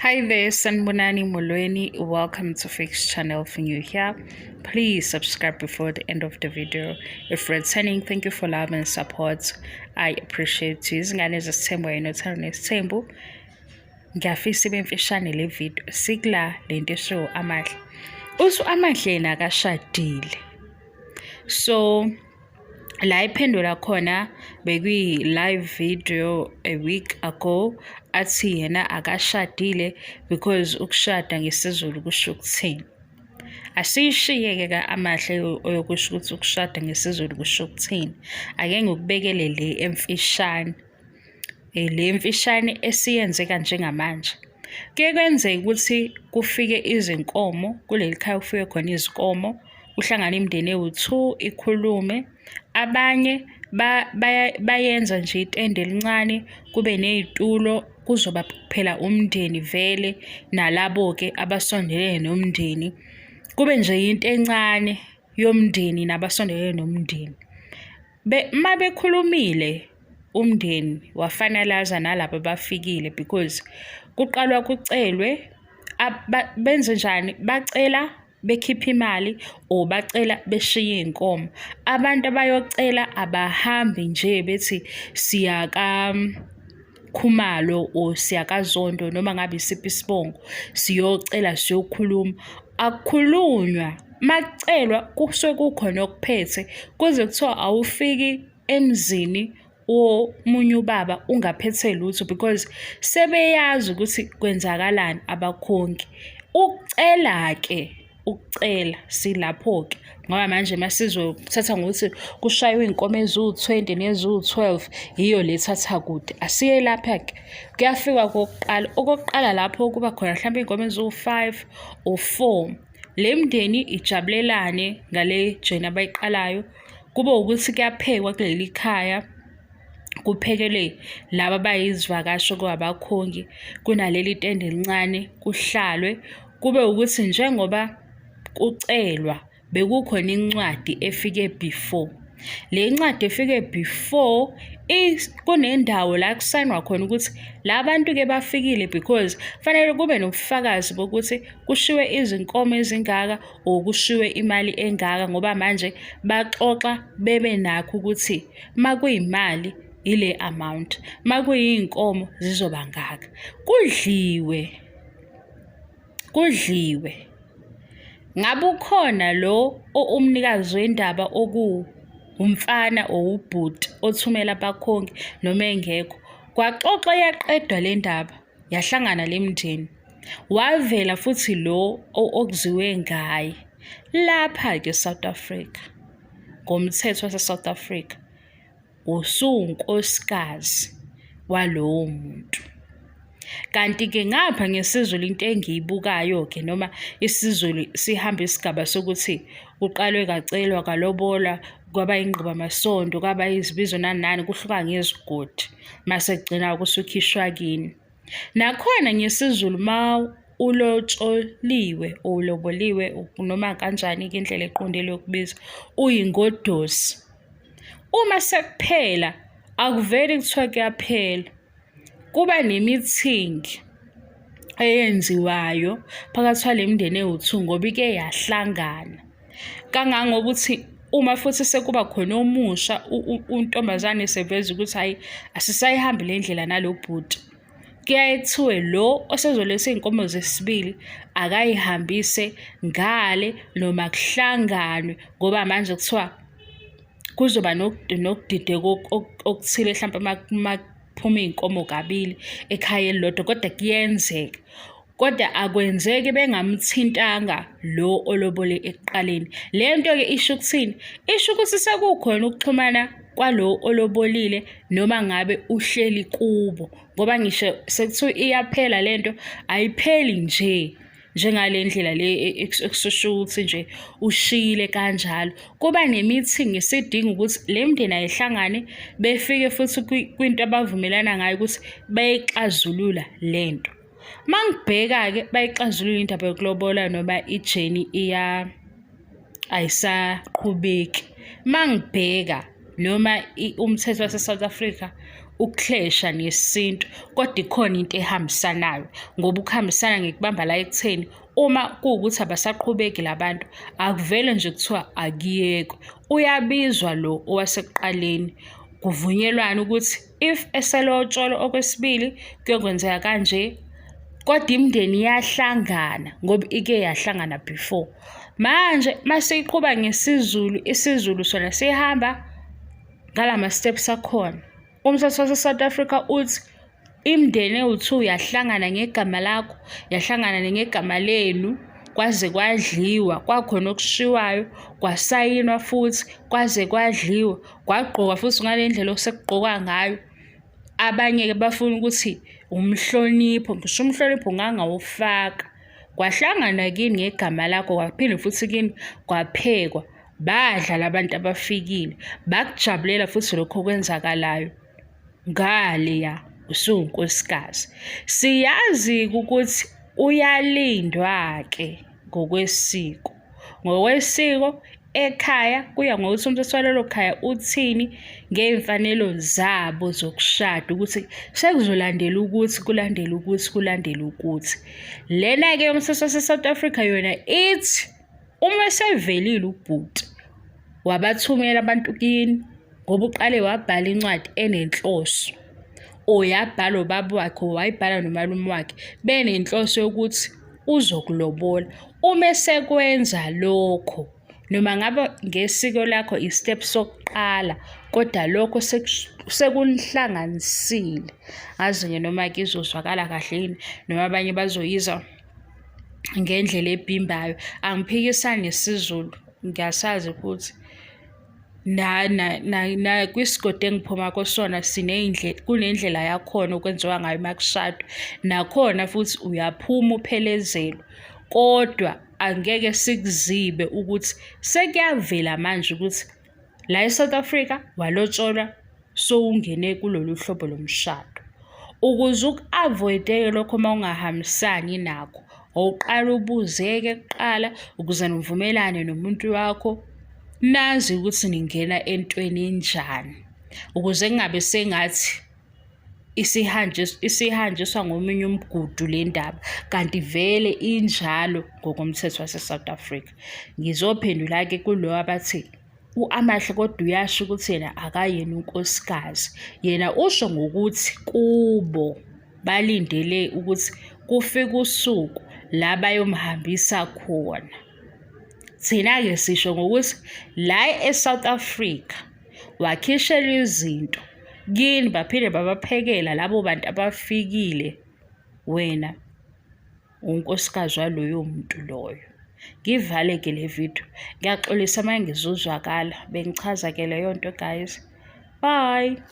Hi there, Sanbonani Molweni. Welcome to Fix channel. If you're new here, please subscribe before the end of the video. If returning, thank you for love and support. I appreciate you. Izingane zesithembu ayinothando nesithembu. Ngiyafisa bemfishane le video. Sikla lento esho Amahle. Amahle yena akashadile. So la iphendula khona bekuyi-live video a week ago athi yena akashadile because ukushada ngesizulu kusho ukuthini. Asiyishiye-ke ka-Amahle oyokusho ukuthi ukushada ngesizulu kusho ukuthini. Ake ngikubekele le emfishane. Le mfishane esiyenzeka njengamanje. Kuye kwenzeka ukuthi kufike izinkomo kuleli khaya kufike khona izinkomo kuhlangana imindeni ewu2 ikhulume. Abanye bayenza nje itende elincane kube nezitulo kuzoba phela umndeni vele nalabo ke abasondelene nomndeni kube nje into encane yomndeni nabasondelene nomndeni. Mabekhulumile umndeni wafanalaza nalabo bafikile because kuqalwa kucelwe benze njani bacela bekhipha imali o bacela beshiya inkomo. Abantu abayocela abahambi nje bethi siyaka Khumalo o siyakaZondo noma ngabe isiphi isibongo siyocela siyokhuluma. Akukhulunywa makucelwa kusuke kukhona okuphethe kuze kuthiwa awufiki emzini omunye ubaba ungaphethe lutho because sebeyazi ukuthi kwenzakalani abakhongi. Ukucela silapho-ke ngoba manje masizothatha ngokuthi kushaywe iy'nkomo eziwu-20 neziwu-12 yiyo lethatha kude. Asiye lapha-ke kuyafika okokuqala lapho kuba khona mhlawumbe iy'nkomo eziwu-5 or 4 le mndeni ijabulelane ngale jeni abayiqalayo. Kube ukuthi kuyaphekwa kuleli khaya kuphekele laba bayizivakashi kwabakhongi kunaleli tende elincane kuhlalwe kube ukuthi njengoba kucelwa bekukhona incwadi efike before. Le ncwadi efike before kunendawo la kusayinwa khona ukuthi la bantu ke bafikile because fanele kube nobufakazi bokuthi kushiwe izinkomo ezingaka okushiwe imali engaka ngoba manje baxoxa bebe nakho ukuthi makuyimali ile amount makuyinkomo zizoba ngaka. Kudliwe ngabe ukhona lo umnikazi wendaba umfana or ubhuti othumela abakhongi noma engekho kwaxoxa yaqedwa le ndaba yahlangana le mndeni wavela futhi lo okuziwe ngaye lapha ke South Africa ngomthetho wase South Africa usunkosikazi walowo muntu. Kanti-ke ngapha ngesizulu into engiyibukayo ke noma isizulu sihamba isigaba sokuthi kuqalwe kacelwa kalobola kwaba ingqiba masondo kwaba izibizo nani kuhluka ngezigodi mase kugcina kusukhishwa kini. Nakhona ngesizulu uloboliwe noma kanjani ke indlela eqondile yokubiza uyingodosi. Uma sekuphela akuveli kuthiwa kuyaphela kuba ne-meeting eyenziwayo phakathi kwale mndeni ewu2 ngoba ike yahlangana kangangokuthi uma futhi sekuba khona omusha untombazane seveza ukuthi hayi asisayihambi le ndlela nalobhuti kuyaye kuthiwe lo osezoletha iy'nkomo zesibili akayihambise ngale noma kuhlanganwe ngoba manje kuthiwa kuzoba nokudideka okuthile mhlawumbe phuma iy'nkomo kabili ekhaya elilodwa kodwa kuyenzeka kodwa akwenzeki bengamthintanga lo olobole ekuqaleni. Le nto-ke isho ukuthini? Isho ukuthi sekukhona ukuxhumana kwalo olobolile noma ngabe uhleli kubo ngoba ngisho sekuthiwa iyaphela le nto ayipheli njengale ndlela le ekusho ukuthi nje ushiyile kanjalo. Kuba ne-meeting esidinga ukuthi le mndeni ayihlangane befike futhi kwinto abavumelana ngayo ukuthi bayixazulula le nto. Mangibheka-ke bayixazulula indaba yokulobola noma ijeni ayisaqhubeki. Mangibheka noma umthetho wase South Africa ukuklesha nesintu, kodwa ikhona into ehambisanayo ngoba ukuhambisana ngikubamba la ekutheni uma kuwukuthi abasaqhubeki labantu akuvele nje kuthiwa akuyekwe, uyabizwa lo owasekuqaleni kuvunyelwana ukuthi if eselotsholo okwesibili kuyokwenzeka kanje, kodwa imindeni iyahlangana ngoba ike yahlangana before. Manje masiyiqhuba ngesiZulu, isiZulu sona sihamba ngalama steps akhona. Umthetho wase-South Africa uthi imindeni ewu-2 yahlangana ngegama lakho, yahlangana ngegama lenu, kwaze kwadliwa, kwakhona okushiwayo, kwasayinwa futhi, kwaze kwadliwa, kwagqokwa futhi ngale ndlela osekugqokwa ngayo. Abanye-ke bafuna ukuthi umhlonipho, ngisho umhlonipho ungangawufaka. Kwahlangana kini ngegama lakho, kwaphinde futhi kini kwaphekwa, badla labantu abafikile, bakujabulela futhi lokho okwenzakalayo. Ngaleya usuwunkosikazi. Siyazi-ke ukuthi uyalindwa-ke ngokwesiko. Ngokwesiko ekhaya kuya ngokuthi umthetho walelo khaya uthini ngey'mfanelo zabo zokushada, ukuthi sekuzolandela ukuthi kulandela ukuthi kulandela ukuthi. Lena-ke umthetho wase-South Africa yona ithi uma sevelile ubhuti wabathumela abantu kini ngoba uqale wabhala incwadi enenhloso, oyabhala ubaba wakhe, wayibhala nomalume wakhe benenhloso yokuthi uzokulobola. Uma esekwenza lokho, noma ngaba ngesiko lakho i-step sokuqala, kodwa lokho sekunihlanganisile. Ngazi-ke noma-ke izozwakala kahle yini, noma abanye bazoyizwa ngendlela ebhimbayo. Angiphikisani nesiZulu, ngiyasazi ukuthi kwisigodi engiphuma kusona kunendlela yakhona okwenziwa ngayo makushadwa, nakhona futhi uyaphuma uphelezelwa, kodwa angeke sikuzibe ukuthi sekuyavela manje ukuthi la eSouth Africa walotsholwa sowungene kulolu hlobo lomshado. Ukuze uku-avoid-eke lokho uma ungahambisani nakho, awuqala ubuzeke kuqala ukuze nivumelane nomuntu wakho, nazi ukuthi ningena entweni enjani, ukuze kungabe sengathi isihanjiswa ngomunye umgudu le ndaba, kanti vele injalo ngokomthetho wase-South Africa. Ngizophendula-ke kulo abathi u-Amahle kodwa uyasho ukuthi yena akayena unkosikazi. Yena usho ngokuthi kubo balindele ukuthi kufike usuku la bayomhambisa khona. Thina-ke sisho ngokuthi la e-South Africa wakhishelwa izinto kini, baphinde babaphekela labo bantu abafikile, wena unkosikazi waloyo muntu loyo. Ngivale-ke le video, ngiyaxolisa uma ngizuzwakala, bengichaza-ke leyo nto guys. Bye.